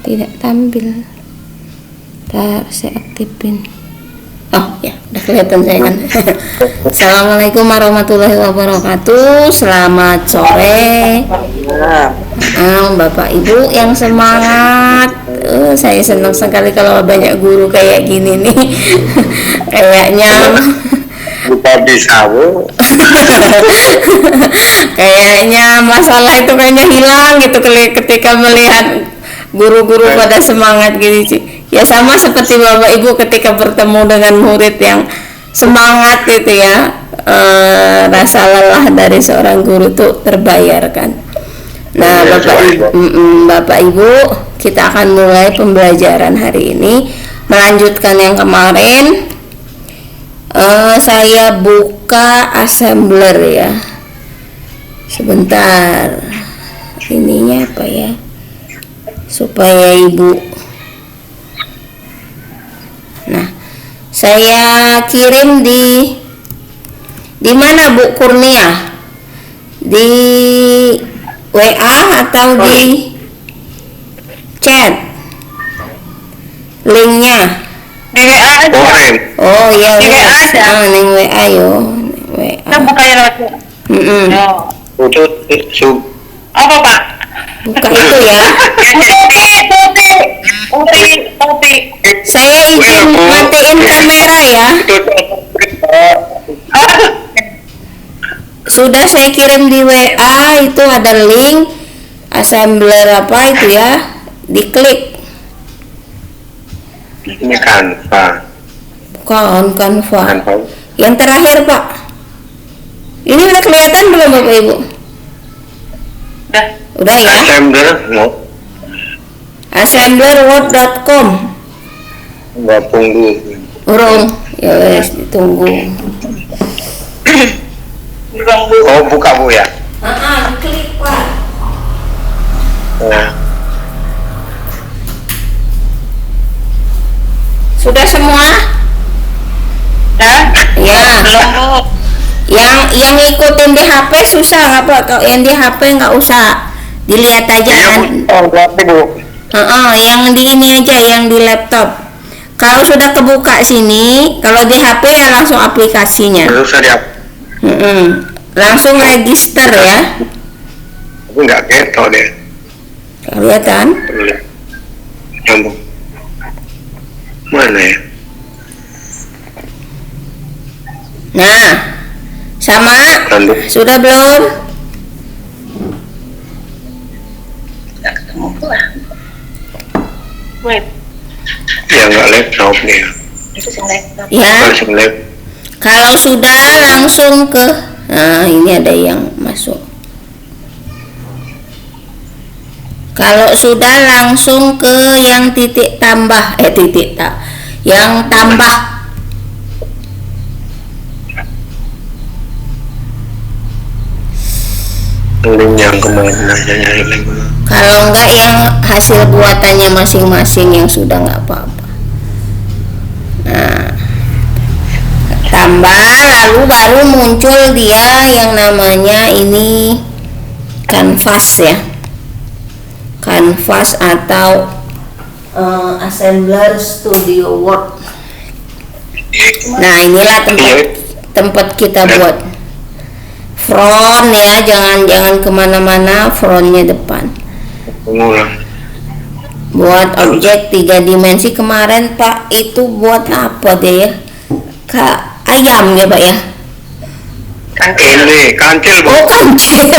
tidak tampil. Ntar saya aktifin. Oh ya, udah kelihatan saya kan. Assalamualaikum warahmatullahi wabarakatuh. Selamat sore. Bapak Ibu yang semangat. Saya senang sekali kalau banyak guru kayak gini nih. Kayaknya buka bisa bu. Kayaknya masalah itu kayaknya hilang gitu ketika melihat guru-guru pada semangat gitu sih. Ya sama seperti Bapak Ibu ketika bertemu dengan murid yang semangat gitu ya, rasa lelah dari seorang guru tuh terbayarkan. Nah Bapak Ibu, kita akan mulai pembelajaran hari ini, melanjutkan yang kemarin. Saya buka assembler ya. Sebentar, ininya apa ya, supaya Ibu. Nah, saya kirim di mana Bu Kurnia? Di WA atau di chat? Linknya? Di WA aja. Oh iya, di WA aja. Neng WA yo, WA. Kita buka ya lewat. Apa Pak? Buka itu ya. Putih. Saya izin matiin kamera ya. Sudah saya kirim di WA, itu ada link assembler apa itu ya, diklik. Ini Canva. Bukan Canva. Yang terakhir Pak. Ini udah kelihatan belum Bapak Ibu? Udah ya. Assembler no. Assemblerword.com. Gabung dulu. Urung, ya wes ditunggu. Oh buka bu ya. Diklik Pak. Nah. Sudah semua? Ya. Belum Bu. Yang ikutin di HP susah nggak Pak? Kalau yang di HP nggak usah, dilihat aja kan. Oh berarti bu. Yang di ini aja, yang di laptop. Kalau sudah kebuka sini, kalau di HP ya langsung aplikasinya. Terus saya Langsung register ya. Tapi nggak ketok deh. Kelihatan? Nyambung. Mana ya? Nah, sama. Sudah belum? Wait. Ya nggak laptop nih. Itu sing laptop. Ya. Laptop. Kalau sudah langsung ke, nah ini ada yang masuk. Kalau sudah langsung ke yang titik tambah, yang tambah. Link yang kemarin aja nyari link. Kalau enggak yang hasil buatannya masing-masing yang sudah nggak apa-apa. Nah, tambah, lalu baru muncul dia yang namanya ini Canvas ya. Canvas atau Assembler Studio Word. Nah inilah tempat kita buat front ya, jangan kemana-mana, frontnya depan. Buat objek 3 dimensi kemarin Pak, itu buat apa deh ya? Ayam ya Pak ya? Ini kancil bu. Oh kancil.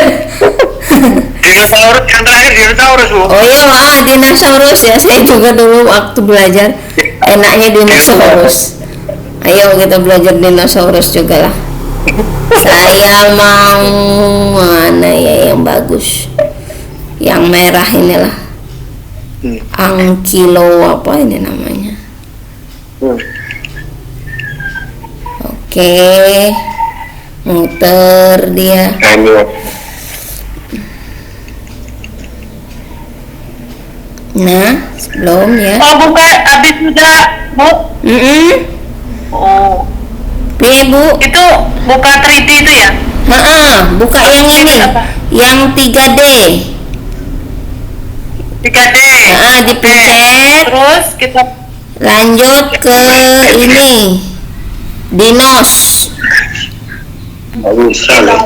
Dinosaurus yang terakhir dinosaurus bu. Oh iya dinosaurus ya, saya juga dulu waktu belajar enaknya dinosaurus. Ayo kita belajar dinosaurus juga lah. Saya mau mana ya yang bagus, yang merah inilah. Angkilo apa ini namanya? Oke, muter dia. Nah, belum ya. Oh buka, habis sudah Bu. Oh. Bu. Itu buka 3D itu ya? Buka yang ini, yang 3D. 3D. Dipencet, Terus kita lanjut ke ini dinos. Nggak bisa loh.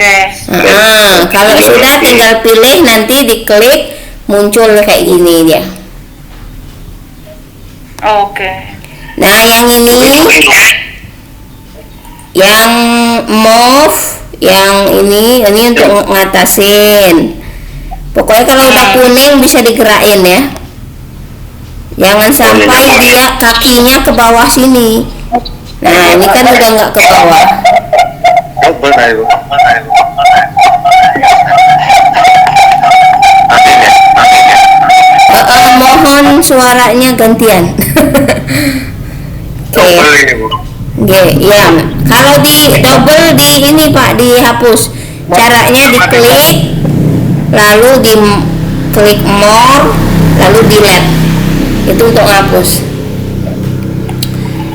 oke. Kalau sudah tinggal pilih, nanti diklik muncul kayak gini dia. Oke. Nah yang ini, yang move, yang ini untuk ngatasin. Pokoknya kalau udah kuning bisa digerakin ya. Jangan sampai dia kakinya ke bawah sini. Nah ini kan udah nggak ke bawah. Apa itu? Artinya. Mohon suaranya gantian. Oke. Double ini bu. Oke, ya. Kalau di double di ini Pak dihapus. Caranya diklik, lalu di klik more, lalu delete. Itu untuk hapus.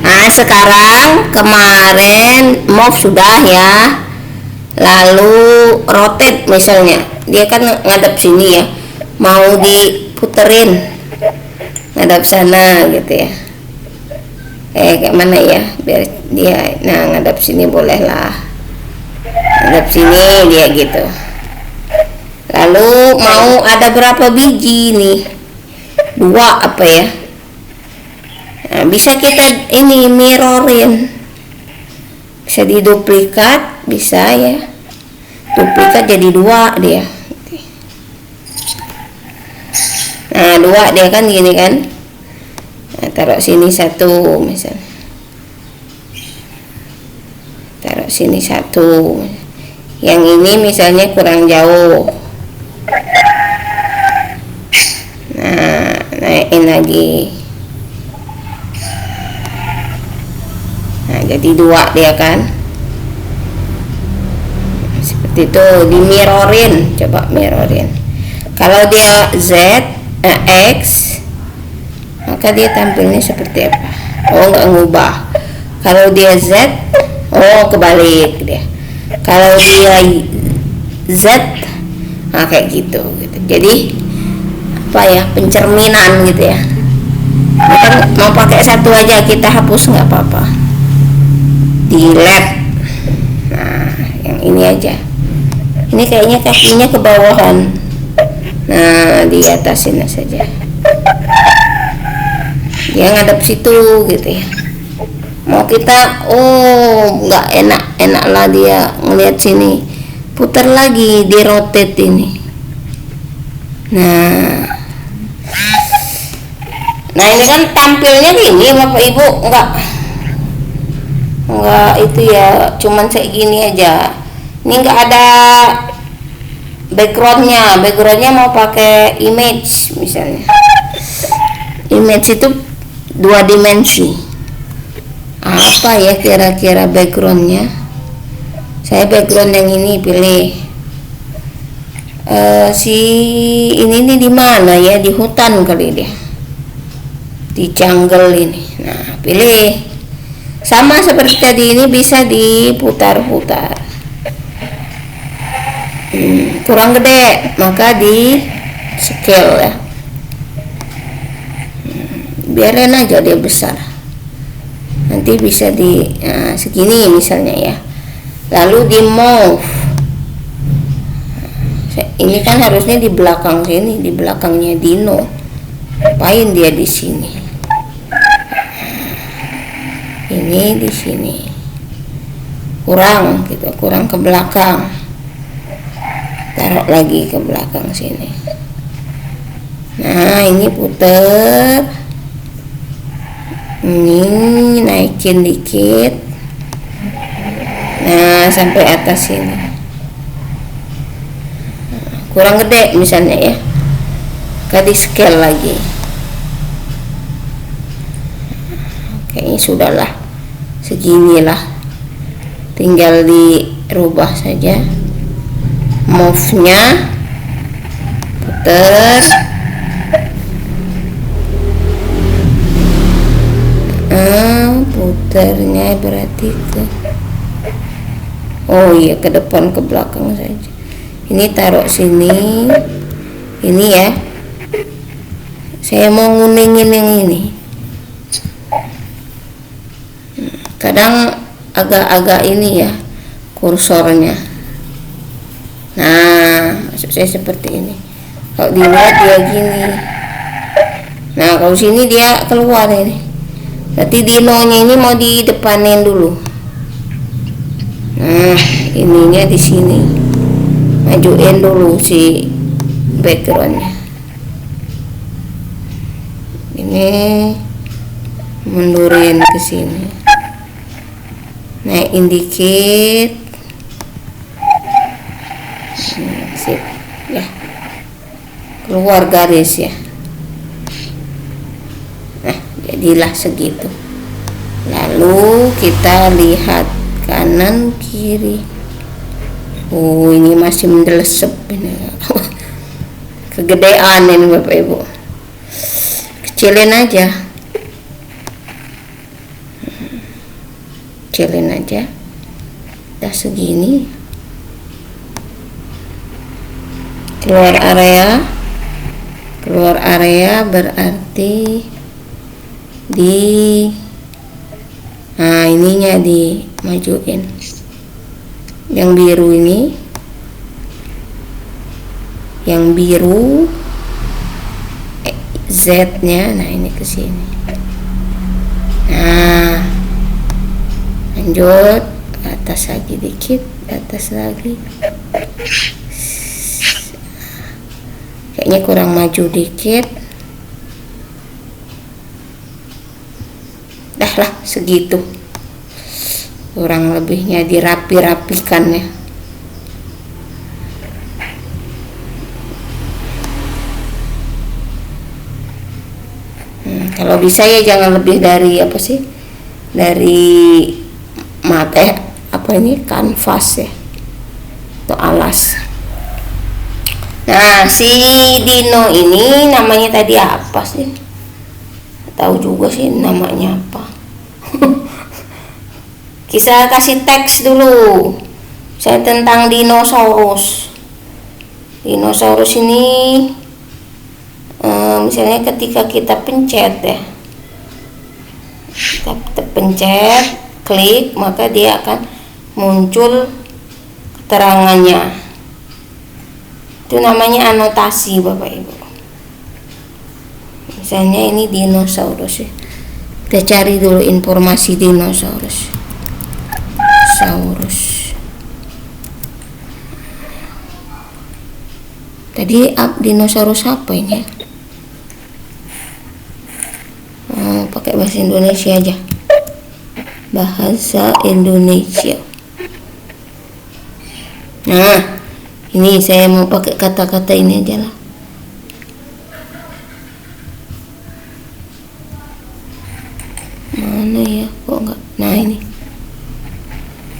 Nah sekarang kemarin move sudah ya. Lalu rotate misalnya, dia kan ngadep sini ya. Mau diputerin ngadep sana gitu ya. Kayak mana ya, biar dia ngadep sini boleh lah, ngadep sini dia gitu. Lalu mau ada berapa biji nih, 2 apa ya. Nah, bisa kita ini mirrorin, bisa diduplikat, bisa ya, duplikat jadi 2 dia. Nah 2 dia kan gini kan. Nah, taruh sini 1 misalnya, taruh sini 1, yang ini misalnya kurang jauh. Nah naikin lagi. Nah jadi 2 dia kan, seperti itu. Di mirrorin, coba mirrorin. Kalau dia X, maka dia tampilnya seperti apa? Oh nggak ngubah. Kalau dia Z, oh kebalik dia. Kalau dia Z, nah kayak gitu. Jadi apa ya, pencerminan gitu ya. Kan mau pakai 1 aja, kita hapus nggak apa-apa. Delete. Nah yang ini aja. Ini kayaknya kakinya ke bawahan. Nah di atasin saja. Dia ngadep situ gitu ya. Mau kita nggak enak lah dia ngeliat sini, putar lagi, di rotate ini. Nah ini kan tampilnya gini Bapak Ibu, enggak itu ya, cuman kayak gini aja. Ini enggak ada backgroundnya mau pakai image misalnya. Image itu 2 dimensi. Apa ya kira-kira backgroundnya? Saya background yang ini pilih. Si ini nih di mana ya? Di hutan kali dia. Di jungle ini. Nah, pilih. Sama seperti tadi, ini bisa diputar-putar. Kurang gede, maka di scale ya. Biarin aja dia besar. Nanti bisa segini misalnya ya. Lalu di move. Ini kan harusnya di belakang sini, di belakangnya Dino. Ngapain dia di sini? Ini di sini. Kurang gitu, kurang ke belakang. Taruh lagi ke belakang sini. Nah, ini puter. Ini naikin dikit. Nah, sampai atas sini. Kurang gede misalnya ya. Di scale lagi. Kayaknya sudahlah. Seginilah. Tinggal dirubah saja. Move-nya. Puter. Puternya berarti ke depan ke belakang saja. Ini taruh sini, ini ya, Saya mau nguningin yang ini. Kadang agak-agak ini ya kursornya. Nah, maksud saya seperti ini. Kalau dilihat dia gini. Nah, kalau sini dia keluar ini. Berarti dinonya ini mau didepanin dulu. Nah, ininya di sini. Majuin dulu si backgroundnya. Ini mundurin ke sini. Naikin dikit. Sip. Ya. Keluar garis ya. Nah, jadilah segitu. Lalu kita lihat kanan kiri. Oh, ini masih mendelesep ini. Kegedean ini Bapak Ibu. Kecilin aja. Kecilin aja. Udah segini. Keluar area berarti ininya dimajuin, yang biru ini, yang biru Z nya, nah ini ke sini. Nah, lanjut atas lagi dikit, atas lagi. Kayaknya kurang maju dikit. Dah lah segitu. Kurang lebihnya dirapi-rapikan ya. Kalau bisa ya jangan lebih dari dari mata kanvas ya, atau alas. Nah, si dino ini namanya tadi apa sih? Tahu juga sih namanya apa. Kita kasih teks dulu. Saya tentang dinosaurus. Dinosaurus ini misalnya ketika kita pencet ya, kita pencet, klik, maka dia akan muncul keterangannya. Itu namanya anotasi Bapak Ibu. Misalnya ini dinosaurus ya. Kita cari dulu informasi dinosaurus. Tadi dinosaurus apa ini? Pakai bahasa Indonesia aja. Bahasa Indonesia. Nah, ini saya mau pakai kata-kata ini aja lah. Mana ya? Kok enggak? Nah, ini.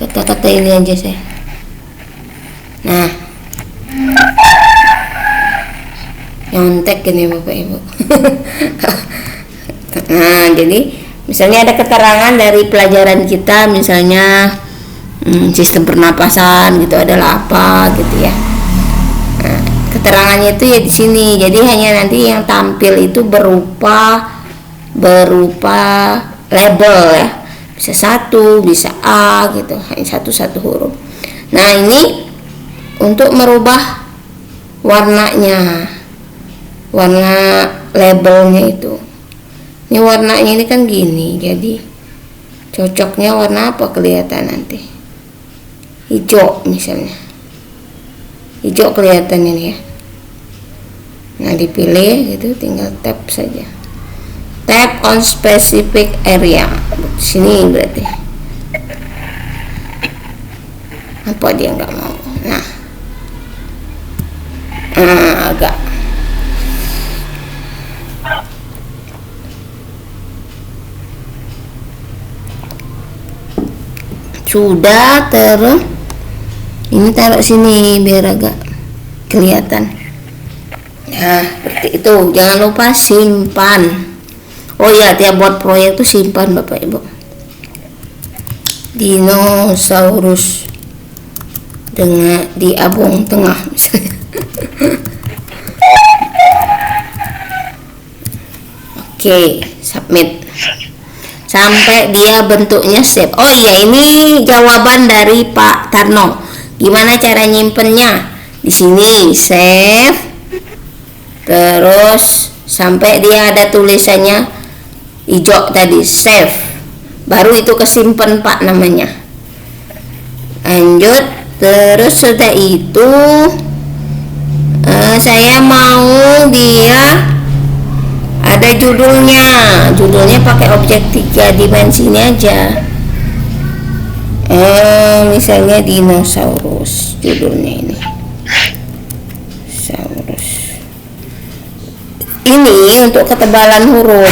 Kata-kata ini aja saya. Nah. Nyontek ini Bapak Ibu. Nah, jadi misalnya ada keterangan dari pelajaran kita, misalnya sistem pernapasan gitu adalah apa gitu ya. Nah, keterangannya itu ya di sini. Jadi hanya nanti yang tampil itu berupa label ya. Bisa satu, bisa A gitu. Hanya satu huruf. Nah, ini untuk merubah warnanya. Warna labelnya itu. Ini warnanya ini kan gini. Jadi cocoknya warna apa kelihatan nanti? Hijau misalnya. Hijau kelihatan ini ya. Nah, dipilih gitu, tinggal tap saja. Tap on specific area. Sini berarti. Apa dia nggak mau? Nah, agak. Sudah ini taruh sini biar agak kelihatan. Nah, seperti itu. Jangan lupa simpan. Oh ya, tiap buat proyek tuh simpan Bapak Ibu. Dinosaurus dengan di abung tengah misalnya. Oke, submit. Sampai dia bentuknya save. Oh iya, ini jawaban dari Pak Tarno. Gimana cara nyimpennya? Di sini save. Terus sampai dia ada tulisannya hijau tadi, save. Baru itu kesimpan Pak namanya. Lanjut. Terus sudah itu saya mau dia ada judulnya pakai objek 3 dimensi ini aja. Misalnya dinosaurus, judulnya ini saurus. Ini untuk ketebalan huruf.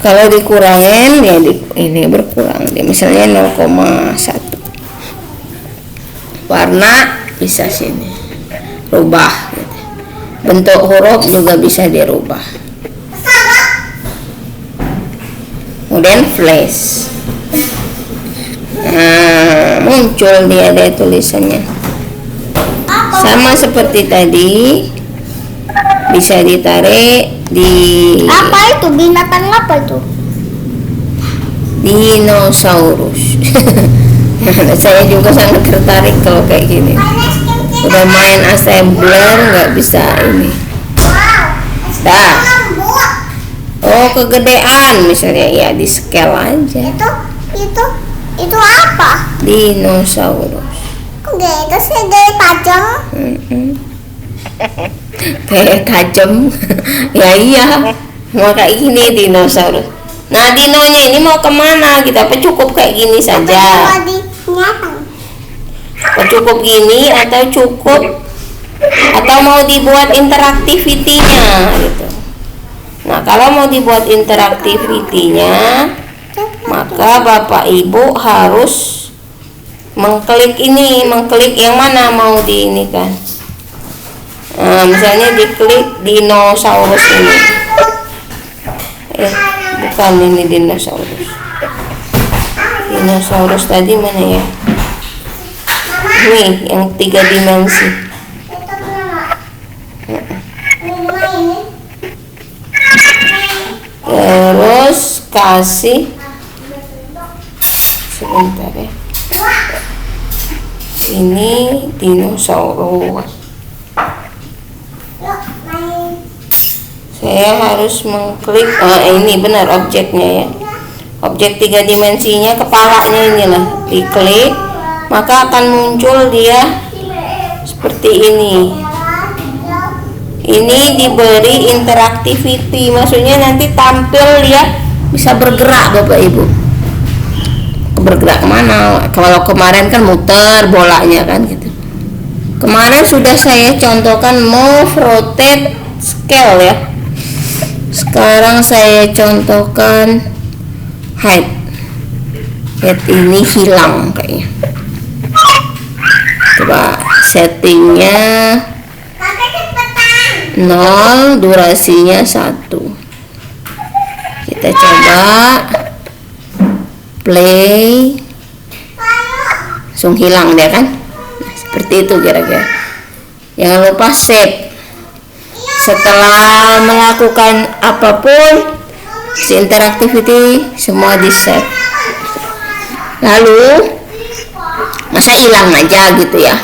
Kalau dikurangin ya ini berkurang, dia misalnya 0,1. Warna bisa sini rubah gitu. Bentuk huruf juga bisa dirubah. Kemudian flash. Nah, muncul dia ada tulisannya. Sama seperti tadi, bisa ditarik di Apa itu? Binatang apa itu? dinosaurus. Saya juga sangat tertarik kalau kayak gini. Udah main assembler nggak bisa ini. Dah. Oh, kegedean misalnya ya di scale aja. Itu apa? Dinosaurus. Kok gitu sih, gede tajam? Kayak tajam. Ya iya. Mau kayak gini dinosaurus. Nah, dinonya ini mau kemana? Kita apa cukup kayak gini saja? Apa di binatang? Apa cukup gini atau cukup atau mau dibuat interaktivitinya gitu. Nah, kalau mau dibuat interaktivitinya, maka Bapak Ibu harus mengklik yang mana mau di ini kan. Nah, misalnya diklik dinosaurus ini. Bukan ini dinosaurus. Dinosaurus tadi mana ya? Nih, yang 3 dimensi. Terus kasih sebentar ya. Ini dinosaurus. Saya harus mengklik. Ini benar objeknya ya. Objek 3 dimensinya, kepalanya inilah. Diklik, maka akan muncul dia seperti ini. Ini diberi interactivity, maksudnya nanti tampil dia bisa bergerak Bapak Ibu. Bergerak kemana? Kalau kemarin kan muter bolanya kan gitu. Kemarin sudah saya contohkan move, rotate, scale ya. Sekarang saya contohkan hide. Hide ini hilang kayaknya. Coba settingnya 0, durasinya 1. Kita coba play, langsung hilang dia kan. Nah, seperti itu kira-kira. Jangan lupa save. Setelah melakukan apapun si interactivity, semua di save. Lalu masa hilang aja gitu ya,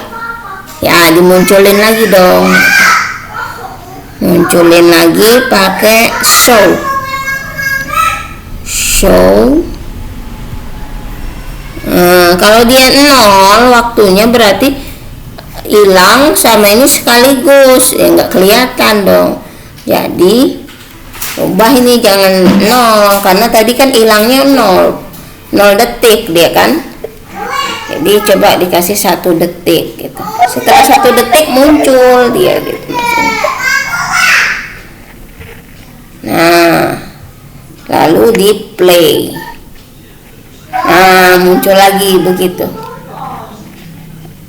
dimunculin lagi dong. Munculin lagi pakai show. Kalau dia 0 waktunya berarti hilang sama ini sekaligus ya, nggak kelihatan dong. Jadi ubah ini, jangan 0 karena tadi kan hilangnya 0 detik dia kan. Jadi coba dikasih 1 detik gitu. Setelah 1 detik muncul dia gitu maksudnya. Nah, lalu di play. Nah, muncul lagi begitu.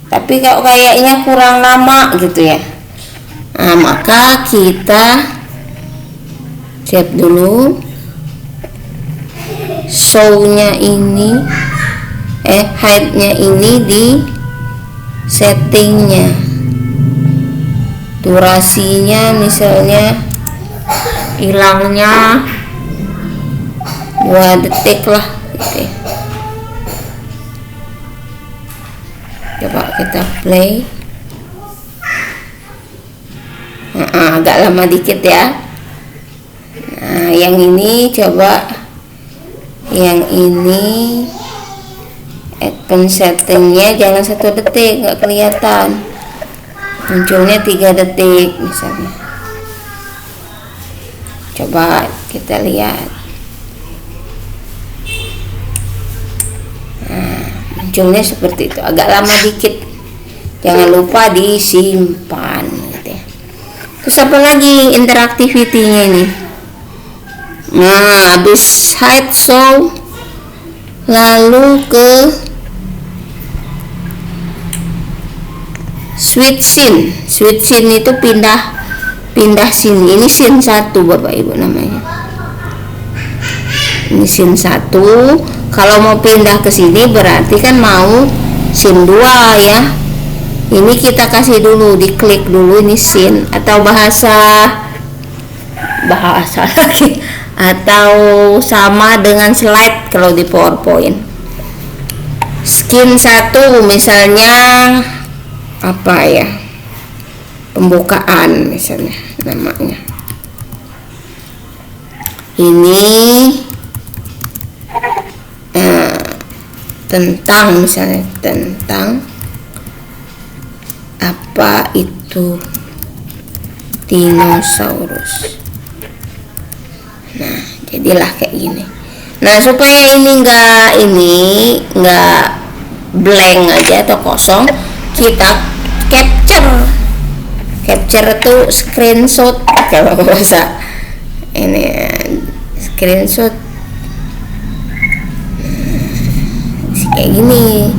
Tapi kalau kayaknya kurang lama gitu ya. Nah, maka kita cek dulu show-nya ini, hide-nya ini di settingnya. Durasinya misalnya hilangnya 2 detik lah gitu ya. Coba kita play. Agak lama dikit ya. Nah, yang ini coba, yang ini advance settingnya jangan 1 detik, nggak kelihatan, munculnya 3 detik misalnya. Coba kita lihat. Nah, munculnya seperti itu, agak lama dikit, jangan lupa disimpan gitu ya. Terus apa lagi interaktivitinya ini? Nah, habis hide show lalu ke switch scene. Switch scene itu pindah scene. Ini scene 1 Bapak Ibu namanya. Ini scene 1. Kalau mau pindah ke sini berarti kan mau scene 2 ya. Ini kita kasih dulu, diklik dulu ini scene, atau bahasa lagi, atau sama dengan slide kalau di PowerPoint. Scene 1 misalnya apa ya, pembukaan misalnya namanya. Ini tentang, misalnya tentang apa itu dinosaurus. Nah, jadilah kayak gini. Nah, supaya ini nggak blank aja atau kosong, kita capture tuh screenshot kalau bahasa ini, screenshot kayak gini.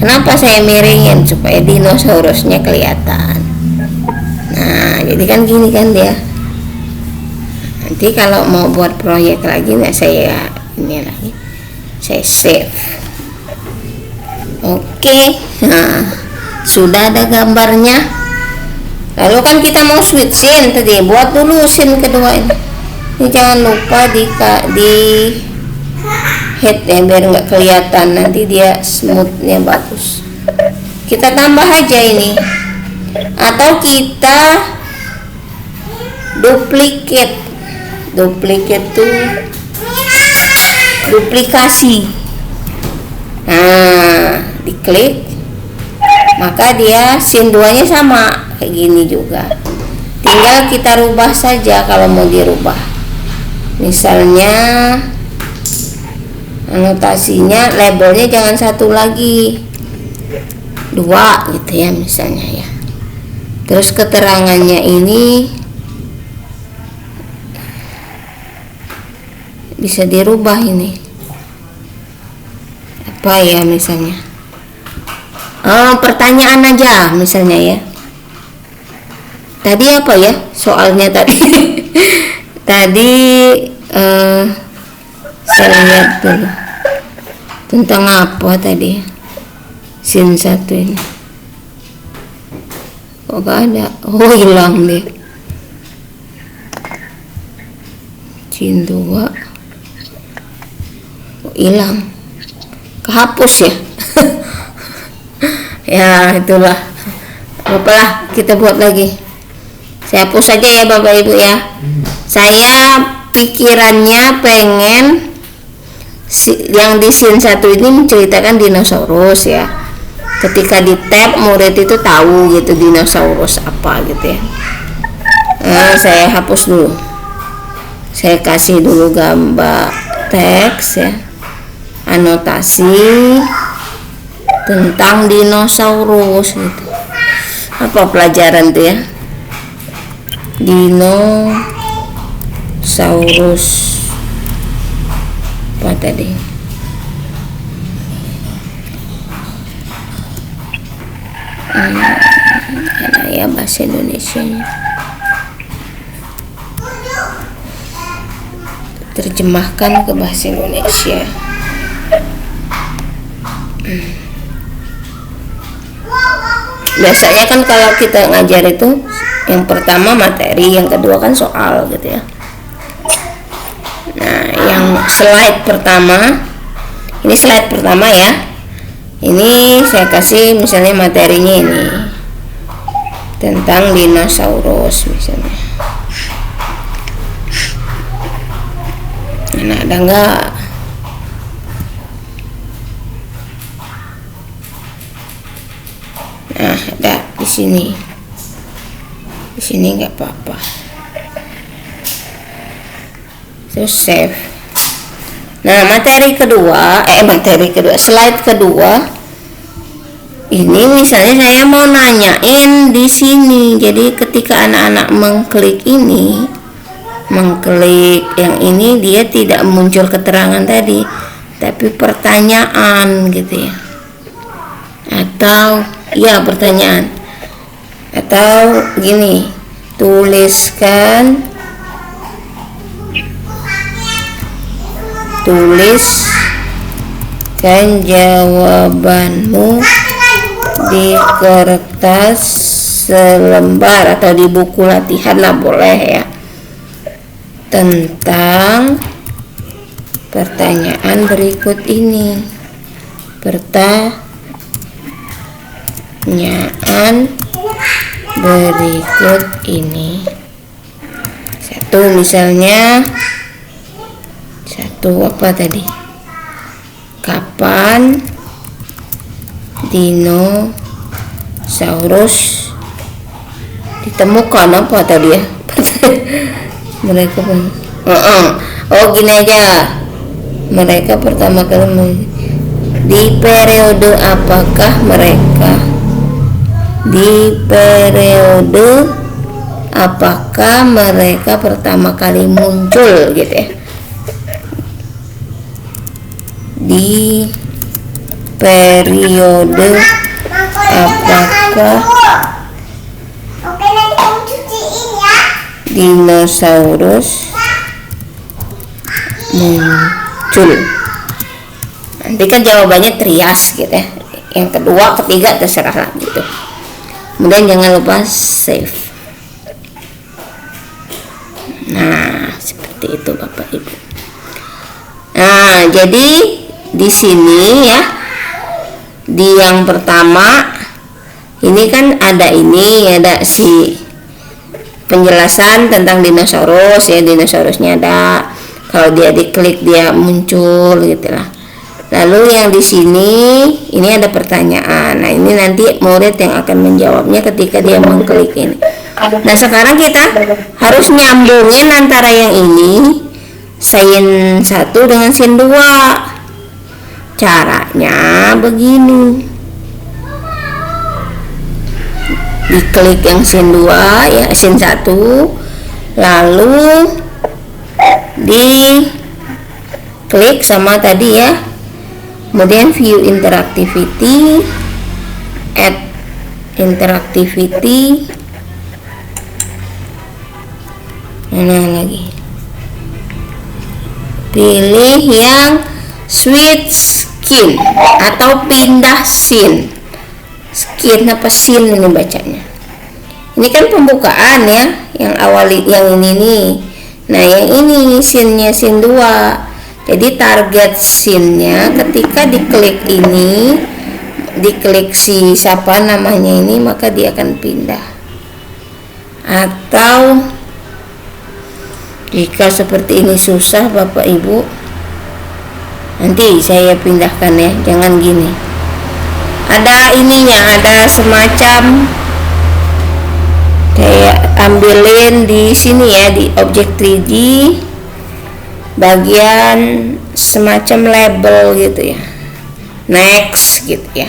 Kenapa saya miringin? Supaya dinosaurusnya kelihatan. Nah, jadi kan gini kan dia. Nanti kalau mau buat proyek lagi, nggak saya ini lagi, saya save. Oke. Nah, sudah ada gambarnya. Lalu kan kita mau switch scene tadi, buat dulu scene kedua ini. Ini jangan lupa di head ya, biar nggak kelihatan, nanti dia smoothnya bagus. Kita tambah aja ini, atau kita duplicate tuh duplikasi. Nah, diklik, maka dia scene 2 nya sama kayak gini juga, tinggal kita rubah saja kalau mau dirubah. Misalnya anotasinya, labelnya jangan 1 lagi, 2 gitu ya misalnya ya. Terus keterangannya ini bisa dirubah, ini apa ya misalnya, pertanyaan aja misalnya ya. Tadi apa ya soalnya tadi? Tadi saya lihat dulu tentang apa tadi scene 1 ini. Kok gak ada? Oh, hilang deh. Scene 2 kok hilang, kehapus ya. Ya itulah, apalah, kita buat lagi. Saya hapus saja ya Bapak Ibu ya. Saya pikirannya pengen yang di scene 1 ini menceritakan dinosaurus ya. Ketika di tab, murid itu tahu gitu dinosaurus apa gitu ya. Nah, saya hapus dulu. Saya kasih dulu gambar teks ya, anotasi tentang dinosaurus gitu. Apa pelajaran tuh ya? Dinosaurus apa tadi? Ada ya bahasa Indonesianya. Terjemahkan ke bahasa Indonesia. Biasanya kan kalau kita ngajar itu, yang pertama materi, yang kedua kan soal gitu ya. slide pertama. Ini slide pertama ya. Ini saya kasih misalnya materinya ini tentang dinosaurus misalnya. Nah, ada enggak? Nah, ada di sini. Di sini enggak apa-apa. Terus save. Nah, materi kedua, slide kedua. Ini misalnya saya mau nanyain di sini. Jadi ketika anak-anak mengklik yang ini, dia tidak muncul keterangan tadi, tapi pertanyaan gitu ya. Atau ya pertanyaan. Atau gini, tuliskan jawabanmu di kertas selembar atau di buku latihan lah boleh ya, tentang pertanyaan berikut ini. Pertanyaan berikut ini. Satu apa tadi? Kapan dinosaurus ditemukan? Apa tadi ya? Mereka gini aja. Mereka pertama kali di periode apakah mereka? Di periode apakah mereka pertama kali muncul gitu ya? Di periode apakah Oke, nanti kamu cuciin ya. dinosaurus muncul? Nanti kan jawabannya trias gitu ya. Yang kedua, ketiga terserah lah gitu. Kemudian jangan lupa save. Nah, seperti itu Bapak Ibu. Nah, jadi di sini ya, di yang pertama ini kan ada si penjelasan tentang dinosaurus ya, dinosaurusnya ada. Kalau dia diklik dia muncul gitu lah. Lalu yang di sini ini ada pertanyaan. Nah, ini nanti murid yang akan menjawabnya ketika dia mengklik ini. Nah, sekarang kita harus nyambungin antara yang ini sin 1 dengan sin 2. Caranya begini. Diklik yang sin 2 ya, sin 1, lalu diklik sama tadi ya. Kemudian view interactivity, add interactivity. Mana lagi? Pilih yang switch scene atau pindah scene. Scene apa scene ini bacanya? Ini kan pembukaan ya, yang awali yang ini nih. Nah, yang ini scene-nya scene 2. Jadi target scene-nya ketika diklik ini, diklik si siapa namanya ini, maka dia akan pindah. Atau jika seperti ini susah Bapak Ibu, nanti saya pindahkan ya, jangan gini. Ada ininya, ada semacam kayak ambilin di sini ya, di objek 3D bagian semacam label gitu ya, next gitu ya,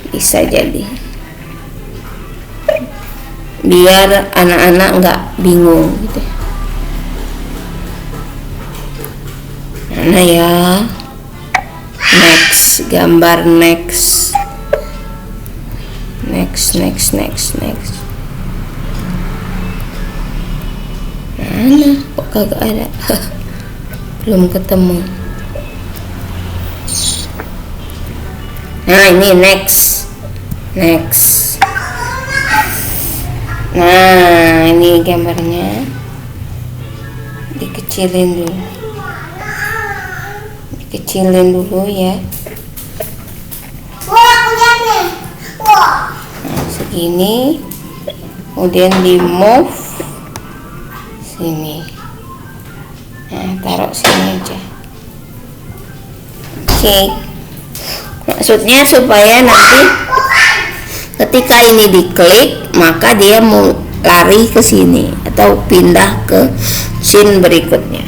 bisa jadi biar anak-anak nggak bingung gitu ya. Mana ya, next, gambar next. Mana kok kagak ada? Belum ketemu. Nah, ini next. Nah, ini gambarnya dikecilin dulu. kecilin dulu ya. Wah, aku lihat nih. Wah. Nah, segini. Kemudian di move sini. Nah, taruh sini aja. Oke. Maksudnya supaya nanti ketika ini diklik, maka dia mau lari ke sini atau pindah ke scene berikutnya.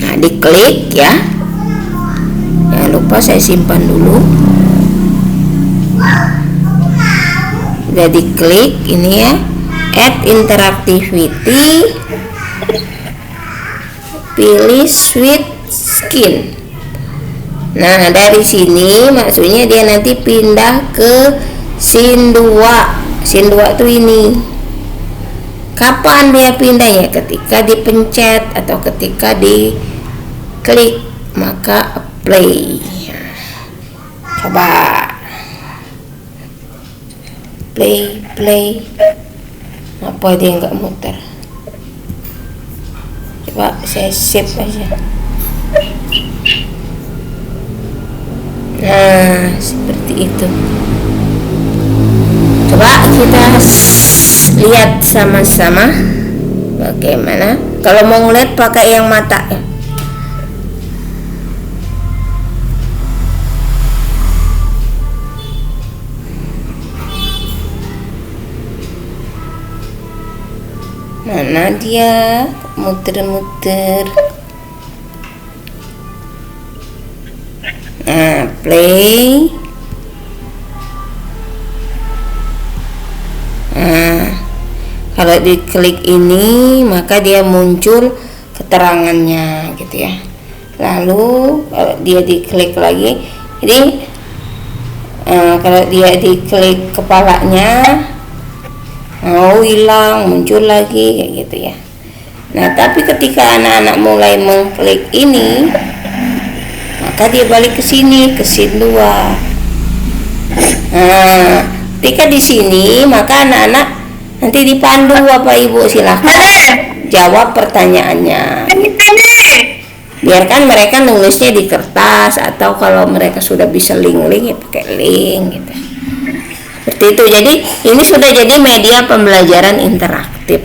Nah, diklik ya. Jangan lupa saya simpan dulu. Udah diklik ini ya, add interactivity, pilih switch skin. Nah, dari sini maksudnya dia nanti pindah ke scene 2. Scene 2 tuh ini. Kapan dia pindah ya? Ketika dipencet atau ketika diklik, maka play. Coba play. Apa dia nggak muter? Coba saya save aja. Nah, seperti itu. Coba kita lihat sama-sama bagaimana. Kalau mau ngeliat pakai yang mata ya. Mana dia muter-muter. Nah, play. Nah, kalau diklik ini maka dia muncul keterangannya gitu ya. Lalu kalau dia diklik lagi, jadi kalau dia diklik kepalanya, hilang, muncul lagi kayak gitu ya. Nah, tapi ketika anak-anak mulai mengklik ini, maka dia balik ke sini, ke scene 2. Nah, ketika di sini maka anak-anak nanti dipandu Bapak Ibu, silahkan jawab pertanyaannya. Biarkan mereka nulisnya di kertas atau kalau mereka sudah bisa link-link ya pakai link gitu. Seperti itu. Jadi ini sudah jadi media pembelajaran interaktif.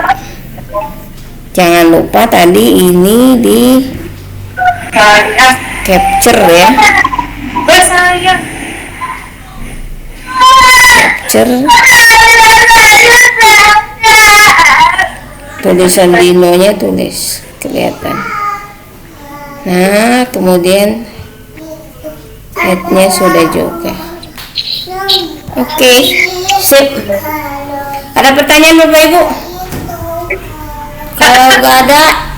Jangan lupa tadi ini di capture ya. Capture tulisan Dino-nya, tulis kelihatan. Nah, kemudian head-nya sudah juga. Oke, sip. Ada pertanyaan Bapak Ibu? Kalau nggak ada,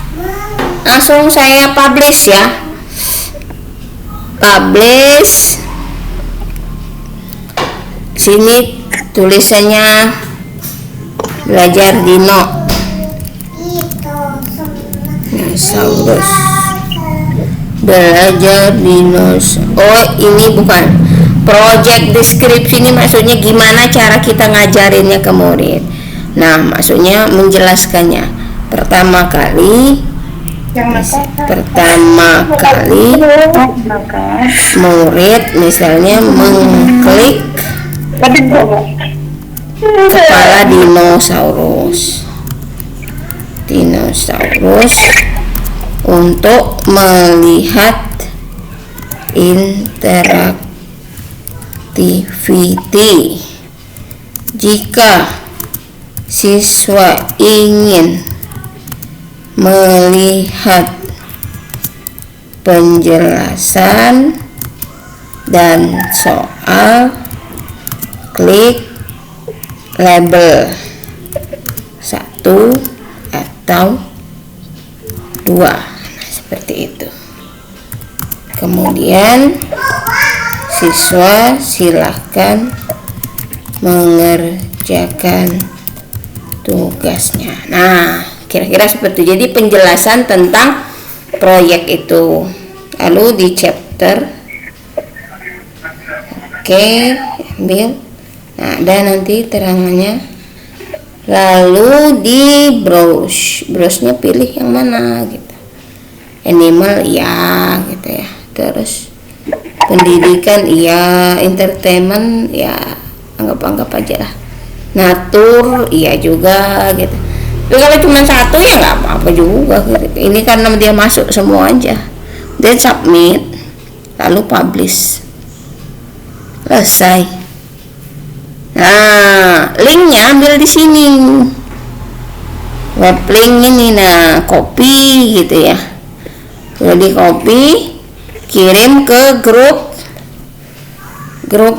langsung saya publish ya. Publish. Sini tulisannya belajar Dino. Dinosaurus. Belajar dinosaurus. Oh, ini bukan. Project description ini maksudnya gimana cara kita ngajarinnya ke murid. Nah, maksudnya menjelaskannya. Pertama kali murid misalnya mengklik kepala dinosaurus untuk melihat interaktiviti. Jika siswa ingin melihat penjelasan dan soal, klik label 1 atau 2. Nah, seperti itu. Kemudian siswa silahkan mengerjakan tugasnya. Nah, kira-kira seperti itu. Jadi penjelasan tentang proyek itu. Lalu di chapter, oke, ambil. Nah, ada nanti terangannya. Lalu di browse-nya pilih yang mana gitu. animal iya gitu ya, terus pendidikan iya, entertainment ya anggap aja lah, natur iya juga gitu. Tapi kalau cuma satu ya nggak apa-apa juga gitu. Ini karena dia masuk semua aja, then submit, lalu publish, selesai. Nah, linknya ambil di sini, web link ini, nah copy gitu ya, udah di copy, kirim ke grup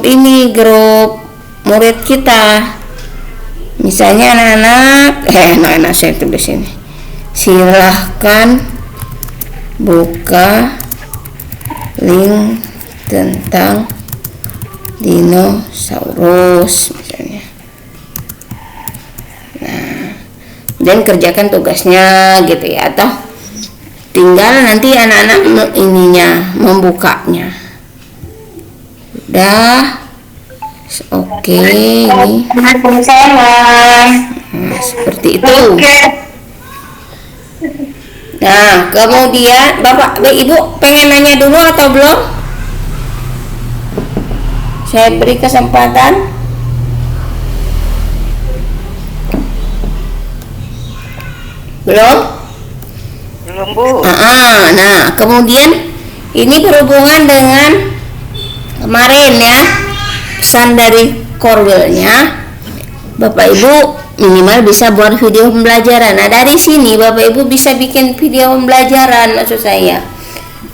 ini, grup murid kita. Misalnya anak-anak saya tulis ini, silahkan buka link tentang dinosaurus misalnya. Nah, dan kerjakan tugasnya gitu ya, atau tinggal nanti anak-anak ininya membukanya. Udah oke, ini nah, seperti itu. Nah, kemudian Bapak Ibu pengen nanya dulu atau belum? Saya beri kesempatan. Belum? Belum, Bu. Nah, kemudian ini berhubungan dengan kemarin ya, pesan dari Corwell-nya, Bapak Ibu minimal bisa buat video pembelajaran. Nah, dari sini Bapak Ibu bisa bikin video pembelajaran, maksud saya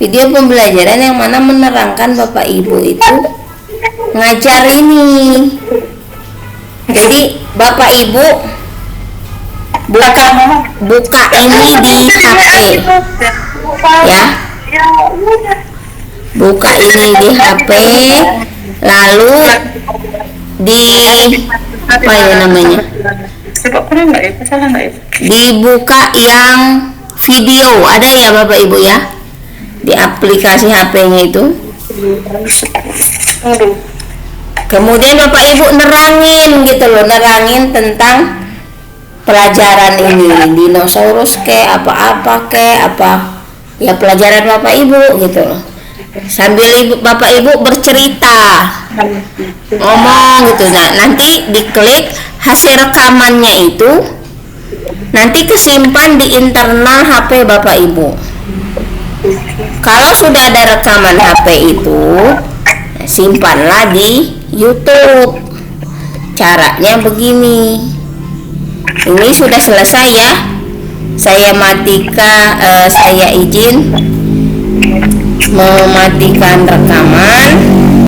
video pembelajaran yang mana menerangkan Bapak Ibu itu ngajar ini. Jadi Bapak Ibu buka ini di HP ya, buka ini di HP, lalu di apa ya namanya, dibuka yang video, ada ya Bapak Ibu ya di aplikasi HP-nya itu. Kemudian Bapak Ibu nerangin gitu loh, nerangin tentang pelajaran ini, dinosaurus apa ya, pelajaran Bapak Ibu gitu loh. Sambil Bapak Ibu bercerita, ngomong gitu. Nah, nanti diklik hasil rekamannya itu nanti kesimpan di internal HP Bapak Ibu. Kalau sudah ada rekaman HP itu, simpanlah di YouTube. Caranya begini. Ini sudah selesai ya. Saya saya izin mematikan rekaman.